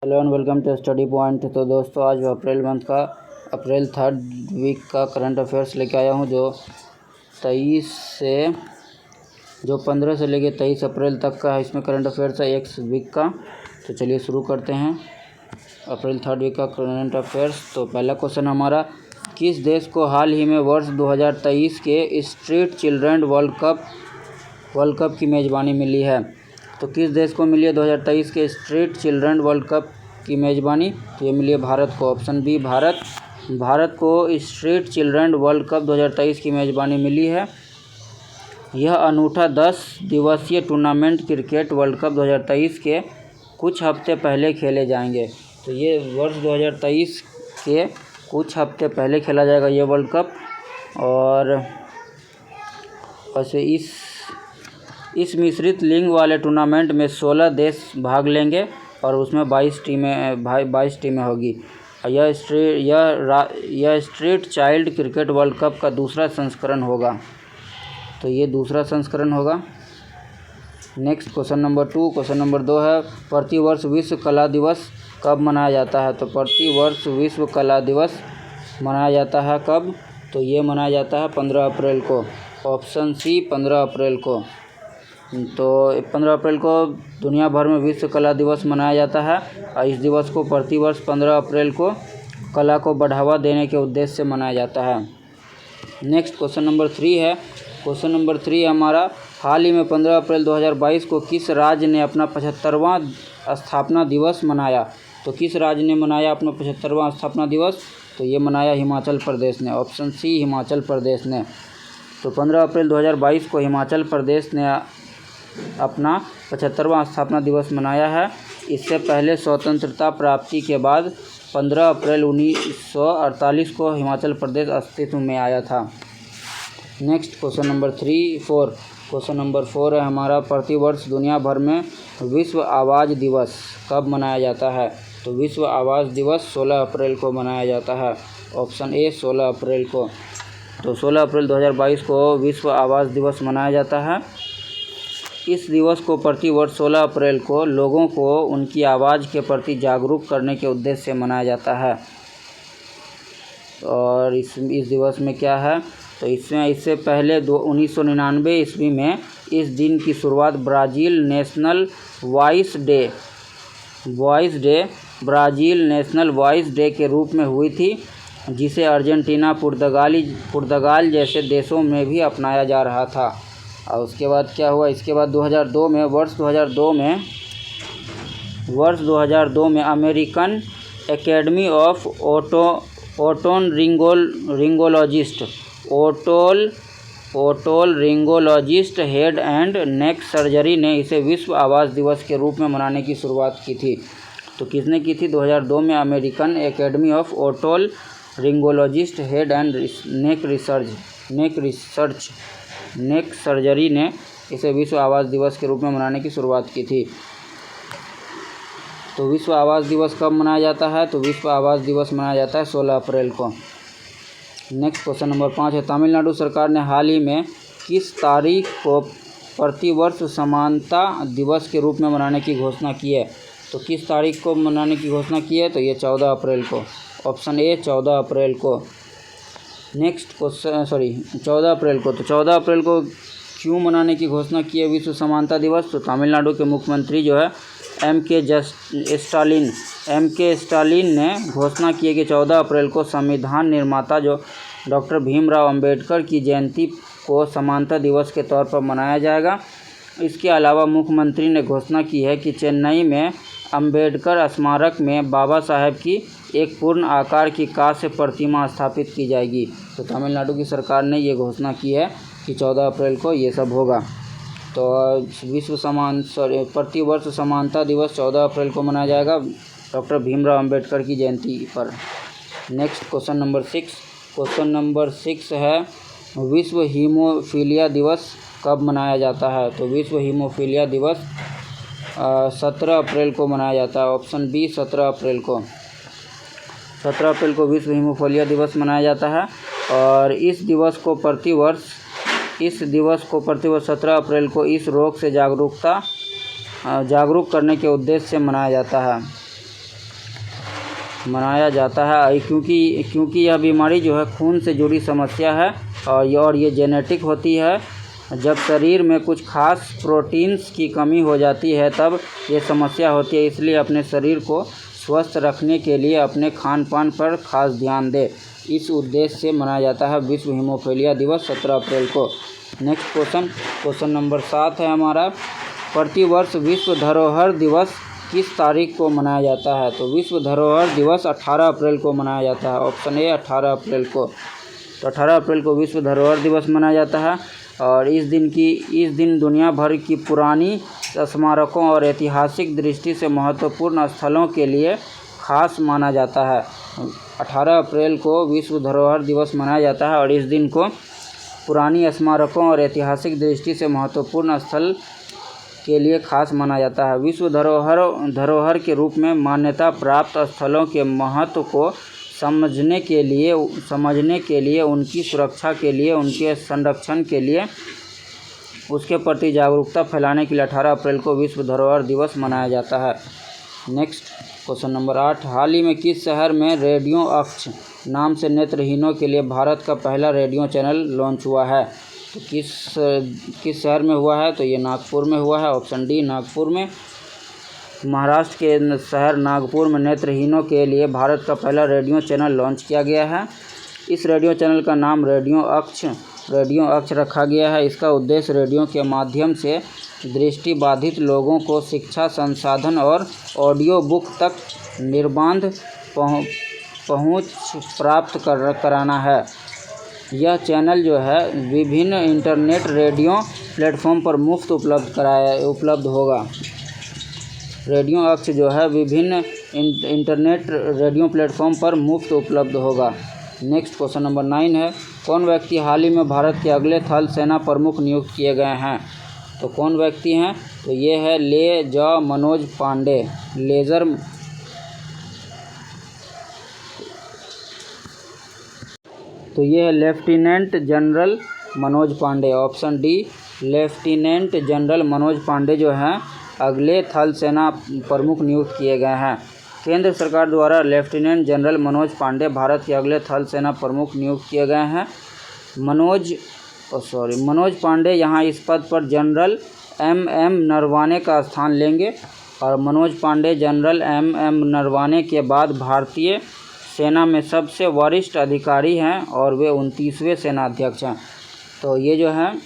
Hello and welcome to study point. तो दोस्तों आज अप्रैल थर्ड वीक का करंट अफेयर्स लेके आया हूँ जो 15 से लेके 23 अप्रैल तक का है। इसमें करंट अफेयर्स है एक वीक का। तो चलिए शुरू करते हैं अप्रैल थर्ड वीक का करंट अफेयर्स। तो पहला क्वेश्चन हमारा, किस देश को हाल ही में वर्ष 2023 के स्ट्रीट चिल्ड्रन वर्ल्ड कप की मेज़बानी मिली है? तो किस देश को मिली है 2023 के स्ट्रीट चिल्ड्रन वर्ल्ड कप की मेज़बानी? तो ये मिली है भारत को। ऑप्शन बी भारत को स्ट्रीट चिल्ड्रन वर्ल्ड कप 2023 की मेज़बानी मिली है। यह अनूठा 10 दिवसीय टूर्नामेंट क्रिकेट वर्ल्ड कप 2023 के कुछ हफ्ते पहले खेले जाएंगे। तो ये वर्ष 2023 के कुछ हफ्ते पहले खेला जाएगा ये वर्ल्ड कप। और वैसे इस मिश्रित लिंग वाले टूर्नामेंट में 16 देश भाग लेंगे और उसमें 22 टीमें होगी। यह street child cricket world cup का दूसरा संस्करण होगा। तो ये दूसरा संस्करण होगा। नेक्स्ट क्वेश्चन नंबर 2 है, प्रतिवर्ष विश्व कला दिवस कब मनाया जाता है? तो प्रतिवर्ष विश्व कला दिवस मनाया जाता है कब? तो ये मनाया जाता है 15 अप्रैल को। ऑप्शन सी 15 अप्रैल को। तो 15 अप्रैल को दुनिया भर में विश्व कला दिवस मनाया जाता है और इस दिवस को प्रतिवर्ष 15 अप्रैल को कला को बढ़ावा देने के उद्देश्य से मनाया जाता है। नेक्स्ट क्वेश्चन नंबर 3 है। क्वेश्चन नंबर 3 हमारा, हाल ही में 15 अप्रैल 2022 को किस राज्य ने अपना 75वां स्थापना दिवस मनाया? तो किस राज्य ने मनाया अपना 75वां स्थापना दिवस? तो ये मनाया हिमाचल प्रदेश ने। ऑप्शन सी हिमाचल प्रदेश ने। तो 15 अप्रैल 2022 को हिमाचल प्रदेश ने अपना 75वां स्थापना दिवस मनाया है। इससे पहले स्वतंत्रता प्राप्ति के बाद 15 अप्रैल 1948 को हिमाचल प्रदेश अस्तित्व में आया था। नेक्स्ट क्वेश्चन नंबर 4 है हमारा, प्रतिवर्ष दुनिया भर में विश्व आवाज़ दिवस कब मनाया जाता है? तो विश्व आवाज़ दिवस 16 अप्रैल को मनाया जाता है। ऑप्शन ए 16 अप्रैल को। तो 16 अप्रैल 2022 को विश्व आवाज़ दिवस मनाया जाता है। इस दिवस को प्रतिवर्ष 16 अप्रैल को लोगों को उनकी आवाज़ के प्रति जागरूक करने के उद्देश्य से मनाया जाता है। और इस दिवस में क्या है? तो इससे पहले 1999 ईस्वी में इस दिन की शुरुआत ब्राज़ील नेशनल वॉइस डे के रूप में हुई थी, जिसे अर्जेंटीना, पुर्तगाल जैसे देशों में भी अपनाया जा रहा था। और उसके बाद क्या हुआ? इसके बाद वर्ष 2002 में American academy of otolaryngologist head and neck surgery ने इसे विश्व आवाज़ दिवस के रूप में मनाने की शुरुआत की थी। तो किसने की थी? 2002 में American academy of otolaryngologist head and neck surgery ने इसे विश्व आवाज़ दिवस के रूप में मनाने की शुरुआत की थी। तो विश्व आवाज़ दिवस कब मनाया जाता है? तो विश्व आवाज़ दिवस मनाया जाता है 16 अप्रैल को। नेक्स्ट क्वेश्चन नंबर 5 है, तमिलनाडु सरकार ने हाल ही में किस तारीख को प्रतिवर्ष समानता दिवस के रूप में मनाने की घोषणा की है? तो किस तारीख को मनाने की घोषणा की है? तो ये 14 अप्रैल को। ऑप्शन ए 14 अप्रैल को। नेक्स्ट क्वेश्चन 14 अप्रैल को। तो 14 अप्रैल को क्यों मनाने की घोषणा की है विश्व समानता दिवस? तो तमिलनाडु के मुख्यमंत्री जो है एम के स्टालिन ने घोषणा की है कि 14 अप्रैल को संविधान निर्माता जो डॉक्टर भीमराव अंबेडकर की जयंती को समानता दिवस के तौर पर मनाया जाएगा। इसके अलावा मुख्यमंत्री ने घोषणा की है कि चेन्नई में अंबेडकर स्मारक में बाबा साहेब की एक पूर्ण आकार की कांस्य प्रतिमा स्थापित की जाएगी। तो तमिलनाडु की सरकार ने ये घोषणा की है कि 14 अप्रैल को ये सब होगा। तो प्रतिवर्ष समानता दिवस 14 अप्रैल को मनाया जाएगा डॉक्टर भीमराव अंबेडकर की जयंती पर। नेक्स्ट क्वेश्चन नंबर 6 है, विश्व हीमोफीलिया दिवस कब मनाया जाता है? तो विश्व हीमोफीलिया दिवस 17 अप्रैल को मनाया जाता है। ऑप्शन बी 17 अप्रैल को। 17 अप्रैल को विश्व हीमोफीलिया दिवस मनाया जाता है। और इस दिवस को प्रतिवर्ष 17 अप्रैल को इस रोग से जागरूक करने के उद्देश्य से मनाया जाता है। मनाया जाता है, क्योंकि यह बीमारी जो है खून से जुड़ी समस्या है और ये जेनेटिक होती है। जब शरीर में कुछ खास प्रोटीन्स की कमी हो जाती है तब ये समस्या होती है। इसलिए अपने शरीर को स्वस्थ रखने के लिए अपने खान पान पर खास ध्यान दें। इस उद्देश्य से मनाया जाता है विश्व हीमोफीलिया दिवस 17 अप्रैल को। नेक्स्ट क्वेश्चन नंबर 7 है हमारा, प्रतिवर्ष विश्व धरोहर दिवस किस तारीख को मनाया जाता है? तो विश्व धरोहर दिवस 18 अप्रैल को मनाया जाता है। ऑप्शन ए 18 अप्रैल को। तो 18 अप्रैल को विश्व धरोहर दिवस मनाया जाता है और इस दिन दुनिया भर की पुरानी स्मारकों और ऐतिहासिक दृष्टि से महत्वपूर्ण स्थलों के लिए खास माना जाता है। 18 अप्रैल को विश्व धरोहर दिवस मनाया जाता है और इस दिन को पुरानी स्मारकों और ऐतिहासिक दृष्टि से महत्वपूर्ण स्थल के लिए खास माना जाता है। विश्व धरोहर के रूप में मान्यता प्राप्त स्थलों के महत्व को समझने के लिए, उनकी सुरक्षा के लिए, उनके संरक्षण के लिए, उसके प्रति जागरूकता फैलाने के लिए 18 अप्रैल को विश्व धरोहर दिवस मनाया जाता है। नेक्स्ट क्वेश्चन नंबर 8, हाल ही में किस शहर में रेडियो अक्ष नाम से नेत्रहीनों के लिए भारत का पहला रेडियो चैनल लॉन्च हुआ है? तो किस शहर में हुआ है? तो ये नागपुर में हुआ है। ऑप्शन डी नागपुर में। महाराष्ट्र के शहर नागपुर में नेत्रहीनों के लिए भारत का पहला रेडियो चैनल लॉन्च किया गया है। इस रेडियो चैनल का नाम रेडियो अक्ष रखा गया है। इसका उद्देश्य रेडियो के माध्यम से दृष्टिबाधित लोगों को शिक्षा, संसाधन और ऑडियो बुक तक निर्बाध पहुंच प्राप्त कराना है। यह चैनल जो है विभिन्न इंटरनेट रेडियो प्लेटफॉर्म पर मुफ्त उपलब्ध होगा। रेडियो अक्ष जो है विभिन्न इंटरनेट रेडियो प्लेटफॉर्म पर मुफ्त उपलब्ध होगा। नेक्स्ट क्वेश्चन नंबर 9 है, कौन व्यक्ति हाल ही में भारत के अगले थल सेना प्रमुख नियुक्त किए गए हैं? तो कौन व्यक्ति हैं? तो ये है मनोज पांडे। तो ये है lieutenant general Manoj Pandey. Option D lieutenant general Manoj Pandey जो हैं अगले थल सेना प्रमुख नियुक्त किए गए हैं। केंद्र सरकार द्वारा लेफ्टिनेंट जनरल मनोज पांडे भारत के अगले थल सेना प्रमुख नियुक्त किए गए हैं। मनोज पांडे यहाँ इस पद पर जनरल एम नरवाने का स्थान लेंगे और मनोज पांडे जनरल एम नरवाने के बाद भारतीय सेना में सबसे वरिष्ठ अधिकारी हैं और वे 29वें सेनाध्यक्ष हैं। तो ये जो हैं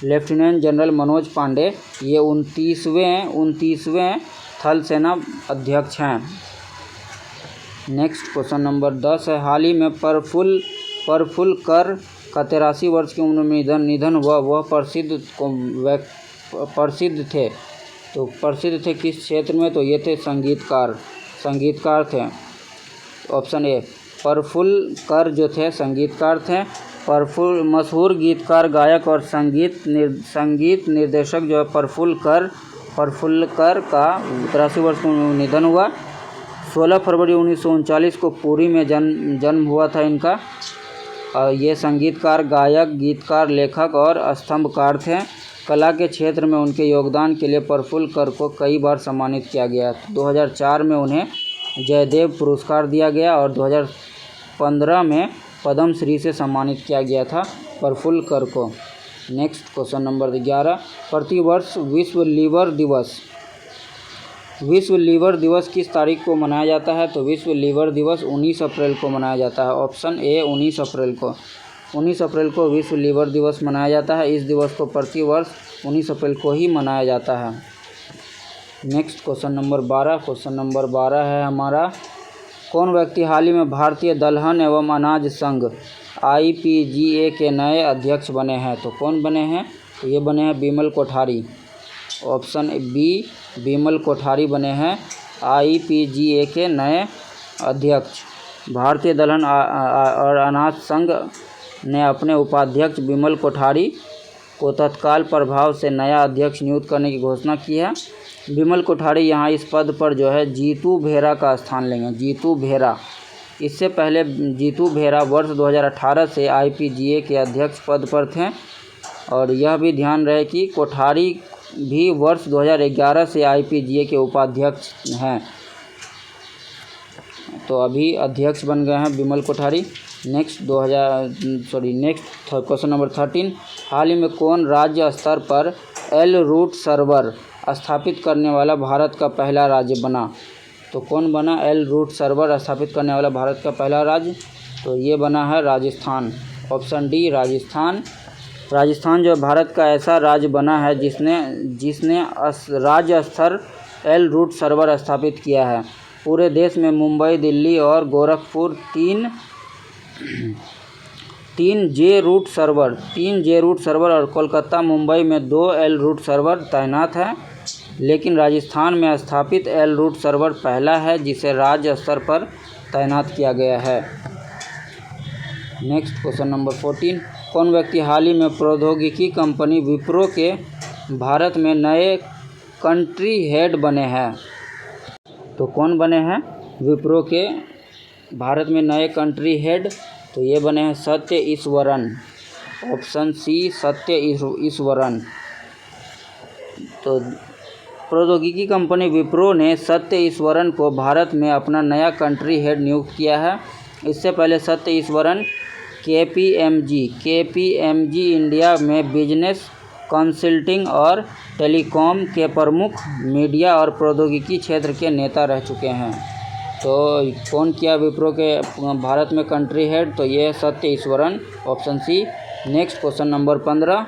लेफ्टिनेंट जनरल मनोज पांडे ये 29वें थल सेना अध्यक्ष हैं। नेक्स्ट क्वेश्चन नंबर 10 है, हाल ही में प्रफुल्ल कर का 83 वर्ष की उम्र में निधन हुआ। वह प्रसिद्ध थे। तो प्रसिद्ध थे किस क्षेत्र में? तो ये थे संगीतकार थे। ऑप्शन ए प्रफुल्ल कर जो थे संगीतकार थे। मशहूर गीतकार, गायक और संगीत निर्देशक जो है प्रफुल्ल कर का 83 वर्ष की उम्र में निधन हुआ। 16 फरवरी 1939 को पुरी में जन्म हुआ था इनका। ये संगीतकार, गायक, गीतकार, लेखक और स्तंभकार थे। कला के क्षेत्र में उनके योगदान के लिए प्रफुल्ल कर को कई बार सम्मानित किया गया। 2004 में उन्हें जयदेव पुरस्कार दिया गया और 2015 में पद्मश्री से सम्मानित किया गया था प्रफुल्ल कर को। नेक्स्ट क्वेश्चन नंबर 11, प्रतिवर्ष विश्व लीवर दिवस किस तारीख को मनाया जाता है? तो विश्व लीवर दिवस 19 अप्रैल को मनाया जाता है। ऑप्शन ए 19 अप्रैल को विश्व लीवर दिवस मनाया जाता है। इस दिवस को प्रतिवर्ष 19 अप्रैल को ही मनाया जाता है। नेक्स्ट क्वेश्चन नंबर 12 है हमारा, कौन व्यक्ति हाल ही में भारतीय दलहन एवं अनाज संघ IPGA के नए अध्यक्ष बने हैं? तो कौन बने हैं? तो ये बने हैं बिमल कोठारी। ऑप्शन बी बिमल कोठारी बने हैं IPGA के नए अध्यक्ष। भारतीय दलहन और अनाज संघ ने अपने उपाध्यक्ष बिमल कोठारी को तत्काल प्रभाव से नया अध्यक्ष नियुक्त करने की घोषणा की है। बिमल कोठारी यहाँ इस पद पर जो है जीतू भेरा का स्थान लेंगे। जीतू भेरा, इससे पहले जीतू भेरा वर्ष 2018 से IPGA के अध्यक्ष पद पर थे और यह भी ध्यान रहे कि कोठारी भी वर्ष 2011 से IPGA के उपाध्यक्ष हैं। तो अभी अध्यक्ष बन गए हैं Bimal Kothari. Next question number 13, हाल ही में कौन राज्य स्तर पर एल रूट सर्वर स्थापित करने वाला भारत का पहला राज्य बना? तो कौन बना एल रूट सर्वर स्थापित करने वाला भारत का पहला राज्य? तो ये बना है राजस्थान। Option D Rajasthan. राजस्थान जो भारत का ऐसा राज्य बना है जिसने राज्य स्तर एल रूट सर्वर स्थापित किया है। पूरे देश में मुंबई, दिल्ली और गोरखपुर तीन जे रूट सर्वर और कोलकाता, मुंबई में 2 एल रूट सर्वर तैनात हैं, लेकिन राजस्थान में स्थापित एल रूट सर्वर पहला है जिसे राज्य स्तर पर तैनात किया गया है। नेक्स्ट क्वेश्चन नंबर 14, कौन व्यक्ति हाल ही में प्रौद्योगिकी कंपनी विप्रो के भारत में नए कंट्री हेड बने हैं? तो कौन बने हैं विप्रो के भारत में नए कंट्री हेड? तो ये बने हैं सत्य ईश्वरन। ऑप्शन सी सत्य ईश्वरन। तो प्रौद्योगिकी कंपनी विप्रो ने सत्य ईश्वरन को भारत में अपना नया कंट्री हेड नियुक्त किया है। इससे पहले सत्य ईश्वरन केपीएमजी इंडिया में बिजनेस कंसल्टिंग और टेलीकॉम के प्रमुख मीडिया और प्रौद्योगिकी क्षेत्र के नेता रह चुके हैं। तो कौन किया विप्रो के भारत में कंट्री हेड? तो ये Satya Eswaran. Option C. Next question number 15,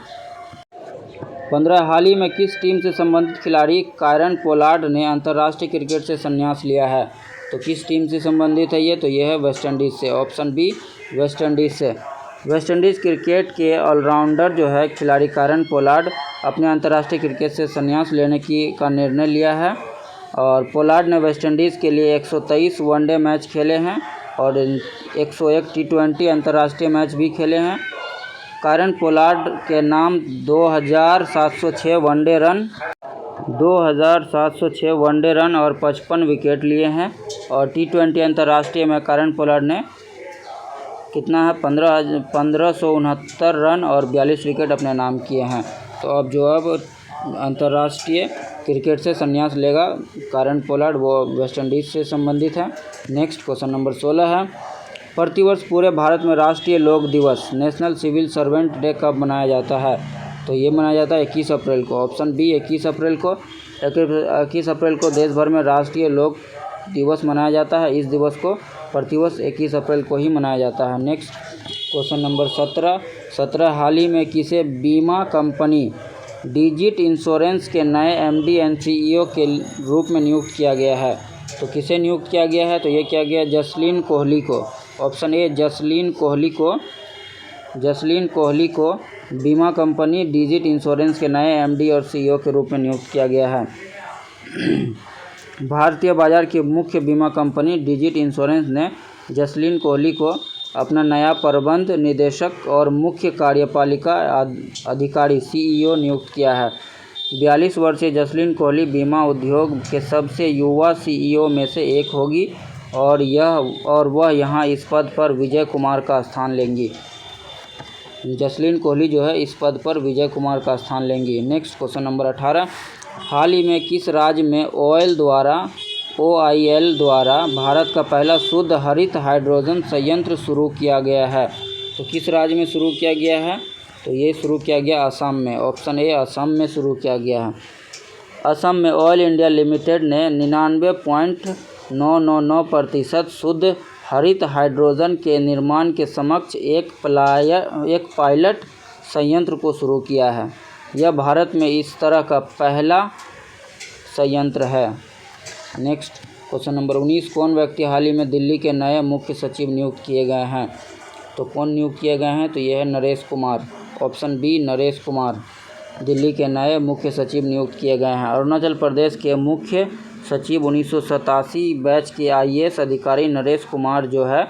हाल ही में किस टीम से संबंधित खिलाड़ी कायरन पोलार्ड ने अंतर्राष्ट्रीय क्रिकेट से संन्यास लिया है? तो किस टीम से संबंधित है ये? तो ये है वेस्ट इंडीज़ से। ऑप्शन बी वेस्ट इंडीज़ से। वेस्ट इंडीज़ क्रिकेट के ऑलराउंडर जो है खिलाड़ी कायरन पोलार्ड अपने अंतर्राष्ट्रीय क्रिकेट से संन्यास लेने का निर्णय लिया है। और पोलार्ड ने वेस्ट इंडीज़ के लिए 123 वनडे मैच खेले हैं और 101 टी20 अंतर्राष्ट्रीय मैच भी खेले हैं। कायरन पोलार्ड के नाम 2706 वनडे रन और 55 विकेट लिए हैं। और टी20 अंतर्राष्ट्रीय में कायरन पोलार्ड ने कितना है 1569 रन और 42 विकेट अपने नाम किए हैं। तो अब अंतर्राष्ट्रीय क्रिकेट से संन्यास लेगा कायरन पोलार्ड, वो वेस्ट इंडीज़ से संबंधित है। नेक्स्ट क्वेश्चन नंबर 16 है, प्रतिवर्ष पूरे भारत में राष्ट्रीय लोक दिवस नेशनल सिविल सर्वेंट डे कब मनाया जाता है? तो ये मनाया जाता है 21 अप्रैल को। ऑप्शन बी 21 अप्रैल को। 21 अप्रैल को देश भर में राष्ट्रीय लोक दिवस मनाया जाता है। इस दिवस को प्रतिवर्ष 21 अप्रैल को ही मनाया जाता है। नेक्स्ट क्वेश्चन नंबर 17, हाल ही में किसे बीमा कंपनी डिजिट इंश्योरेंस के नए एमडी एंड सीईओ के रूप में नियुक्त किया गया है? तो किसे नियुक्त किया गया है? तो ये किया गया जसलीन कोहली को। ऑप्शन ए जसलीन कोहली को बीमा कंपनी डिजिट इंश्योरेंस के नए एमडी और सीईओ के रूप में नियुक्त किया गया है। भारतीय बाजार की मुख्य बीमा कंपनी डिजिट इंश्योरेंस ने जसलीन कोहली को अपना नया प्रबंध निदेशक और मुख्य कार्यपालिका अधिकारी सीईओ नियुक्त किया है। 42 वर्षीय जसलीन कोहली बीमा उद्योग के सबसे युवा सीईओ में से एक होगी और वह यहाँ इस पद पर विजय कुमार का स्थान लेंगी। जसलीन कोहली जो है इस पद पर विजय कुमार का स्थान लेंगी। नेक्स्ट क्वेश्चन नंबर 18, हाल ही में किस राज्य में OIL द्वारा भारत का पहला शुद्ध हरित हाइड्रोजन संयंत्र शुरू किया गया है? तो किस राज्य में शुरू किया गया है? तो ये शुरू किया गया असम में। ऑप्शन ए असम में शुरू किया गया है। असम में ऑयल इंडिया लिमिटेड ने 99.999% शुद्ध हरित हाइड्रोजन के निर्माण के समक्ष एक पायलट संयंत्र को शुरू किया है। यह भारत में इस तरह का पहला संयंत्र है। नेक्स्ट क्वेश्चन नंबर 19, कौन व्यक्ति हाल ही में दिल्ली के नए मुख्य सचिव नियुक्त किए गए हैं? तो कौन नियुक्त किए गए हैं? तो यह है नरेश कुमार। ऑप्शन बी नरेश कुमार दिल्ली के नए मुख्य सचिव नियुक्त किए गए हैं। अरुणाचल प्रदेश के मुख्य सचिव 1987 बैच के IAS अधिकारी नरेश कुमार जो है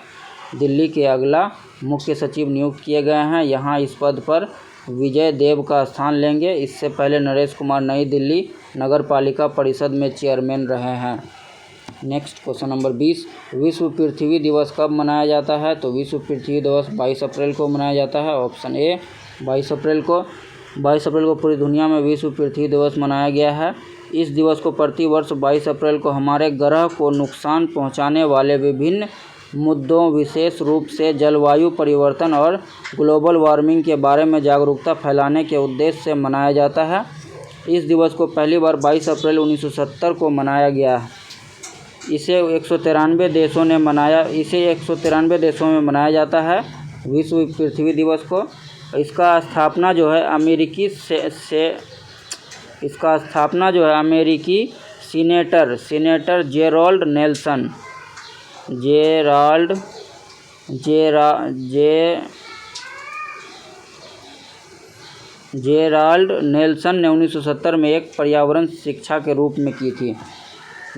दिल्ली के अगला मुख्य सचिव नियुक्त किए गए हैं। यहाँ इस पद पर विजय देव का स्थान लेंगे। इससे पहले नरेश कुमार नई दिल्ली नगर पालिका परिषद में चेयरमैन रहे हैं। नेक्स्ट क्वेश्चन नंबर 20, विश्व पृथ्वी दिवस कब मनाया जाता है? तो विश्व पृथ्वी दिवस 22 अप्रैल को मनाया जाता है। ऑप्शन ए 22 अप्रैल को। 22 अप्रैल को पूरी दुनिया में विश्व पृथ्वी दिवस मनाया गया है। इस दिवस को प्रतिवर्ष 22 अप्रैल को हमारे ग्रह को नुकसान पहुंचाने वाले विभिन्न मुद्दों, विशेष रूप से जलवायु परिवर्तन और ग्लोबल वार्मिंग के बारे में जागरूकता फैलाने के उद्देश्य से मनाया जाता है। इस दिवस को पहली बार 22 अप्रैल 1970 को मनाया गया। इसे 193 देशों में मनाया जाता है विश्व पृथ्वी दिवस को। इसका स्थापना जो है अमेरिकी सीनेटर जेराल्ड नेल्सन ने 1970 में एक पर्यावरण शिक्षा के रूप में की थी।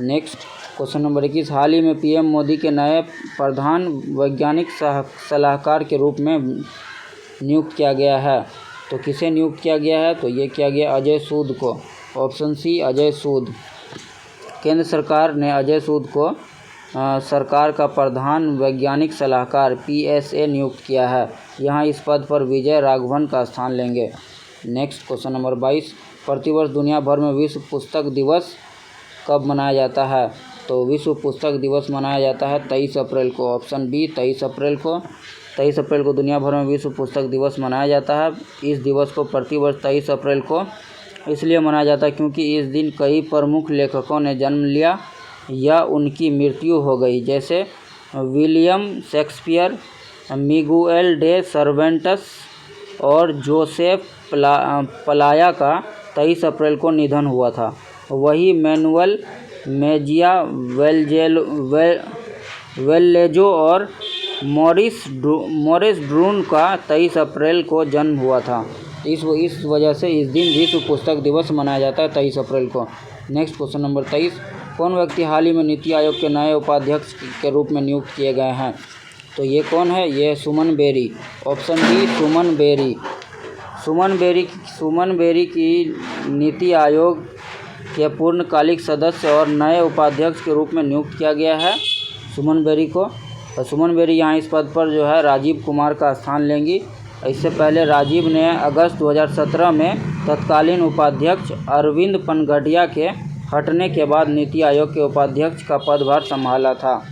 नेक्स्ट क्वेश्चन नंबर 21, हाल ही में पीएम मोदी के नए प्रधान वैज्ञानिक सलाहकार के रूप में नियुक्त किया गया है। तो किसे नियुक्त किया गया है? तो ये किया गया अजय सूद को। ऑप्शन सी अजय सूद। केंद्र सरकार ने अजय सूद को सरकार का प्रधान वैज्ञानिक सलाहकार PSA नियुक्त किया है। यहाँ इस पद पर विजय राघवन का स्थान लेंगे। नेक्स्ट क्वेश्चन नंबर 22, प्रतिवर्ष दुनिया भर में विश्व पुस्तक दिवस कब मनाया जाता है? तो विश्व पुस्तक दिवस मनाया जाता है 23 अप्रैल को। ऑप्शन बी 23 अप्रैल को। 23 अप्रैल को दुनिया भर में विश्व पुस्तक दिवस मनाया जाता है। इस दिवस को प्रतिवर्ष 23 अप्रैल को इसलिए मनाया जाता है क्योंकि इस दिन कई प्रमुख लेखकों ने जन्म लिया या उनकी मृत्यु हो गई, जैसे विलियम शेक्सपियर, मिगुएल डे सर्वेंटस और जोसेफ पलाया का 23 अप्रैल को निधन हुआ था। वही मैनुअल मेजिया वेल्लेजो और मॉरिस ड्रून का 23 अप्रैल को जन्म हुआ था। इस वजह से इस दिन विश्व पुस्तक दिवस मनाया जाता है 23 अप्रैल को। नेक्स्ट क्वेश्चन नंबर 23, कौन व्यक्ति हाल ही में नीति आयोग के नए उपाध्यक्ष के रूप में नियुक्त किए गए हैं? तो ये कौन है? ये सुमन बेरी। ऑप्शन बी सुमन बेरी। सुमन बेरी की नीति आयोग के पूर्णकालिक सदस्य और नए उपाध्यक्ष के रूप में नियुक्त किया गया है सुमन बेरी को। और सुमन बेरी यहाँ इस पद पर जो है राजीव कुमार का स्थान लेंगी। इससे पहले राजीव ने अगस्त 2017 में तत्कालीन उपाध्यक्ष अरविंद पनगडिया के हटने के बाद नीति आयोग के उपाध्यक्ष का पदभार संभाला था।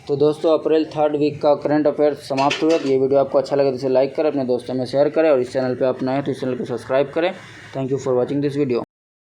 तो दोस्तों, अप्रैल 3rd वीक का करंट अफेयर्स समाप्त हुआ। ये वीडियो आपको अच्छा लगे तो इसे लाइक करें, अपने दोस्तों में शेयर करें और इस चैनल पर आप नए हैं तो इस चैनल को सब्सक्राइब करें। Thank you for watching this video.